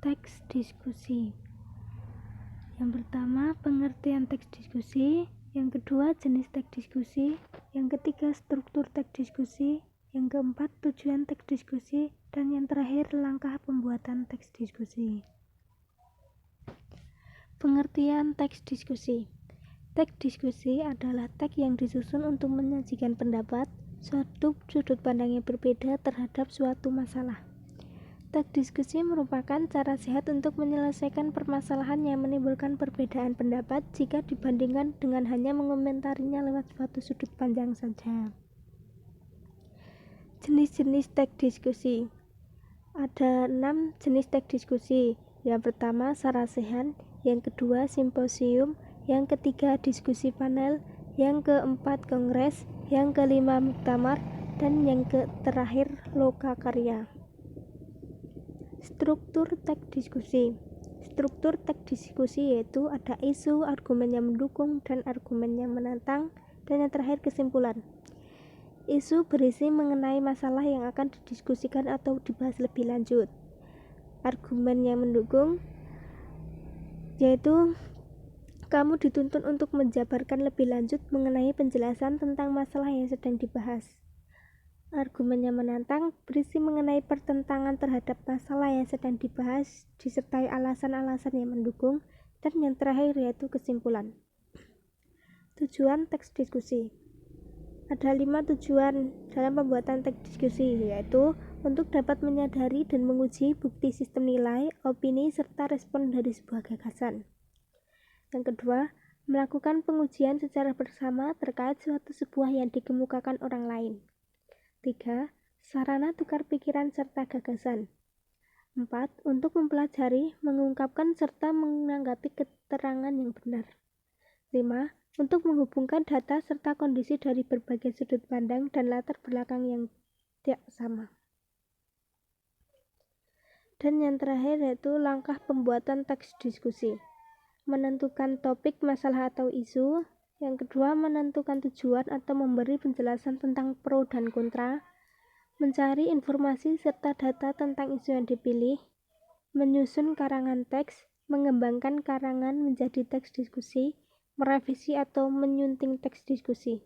Teks diskusi. Yang pertama, pengertian teks diskusi. Yang kedua, jenis teks diskusi. Yang ketiga, struktur teks diskusi. Yang keempat, tujuan teks diskusi. Dan yang terakhir, langkah pembuatan teks diskusi. Pengertian teks diskusi. Teks diskusi adalah teks yang disusun untuk menyajikan pendapat, suatu sudut pandang yang berbeda terhadap suatu masalah. Teks diskusi merupakan cara sehat untuk menyelesaikan permasalahan yang menimbulkan perbedaan pendapat jika dibandingkan dengan hanya mengomentarinya lewat suatu sudut pandang saja. Jenis-jenis teks diskusi. Ada 6 jenis teks diskusi. Yang pertama, sarasehan. Yang kedua, simposium. Yang ketiga, diskusi panel. Yang keempat, kongres. Yang kelima, muktamar. Dan yang terakhir, lokakarya. Struktur teks diskusi. Struktur teks diskusi yaitu ada isu, argumen yang mendukung, dan argumen yang menantang, dan yang terakhir kesimpulan. Isu berisi mengenai masalah yang akan didiskusikan atau dibahas lebih lanjut. Argumen yang mendukung yaitu kamu dituntut untuk menjabarkan lebih lanjut mengenai penjelasan tentang masalah yang sedang dibahas. Argumen yang menantang berisi mengenai pertentangan terhadap masalah yang sedang dibahas, disertai alasan-alasan yang mendukung, dan yang terakhir yaitu kesimpulan. Tujuan teks diskusi. Ada 5 tujuan dalam pembuatan teks diskusi, yaitu untuk dapat menyadari dan menguji bukti sistem nilai, opini, serta respon dari sebuah gagasan. Yang kedua, melakukan pengujian secara bersama terkait suatu sebuah yang dikemukakan orang lain. 3. Sarana tukar pikiran serta gagasan. 4. Untuk mempelajari, mengungkapkan serta menanggapi keterangan yang benar. 5. Untuk menghubungkan data serta kondisi dari berbagai sudut pandang dan latar belakang yang tidak sama. Dan yang terakhir yaitu langkah pembuatan teks diskusi. Menentukan topik, masalah atau isu. Yang kedua, menentukan tujuan atau memberi penjelasan tentang pro dan kontra. Mencari informasi serta data tentang isu yang dipilih, menyusun karangan teks, mengembangkan karangan menjadi teks diskusi, merevisi atau menyunting teks diskusi.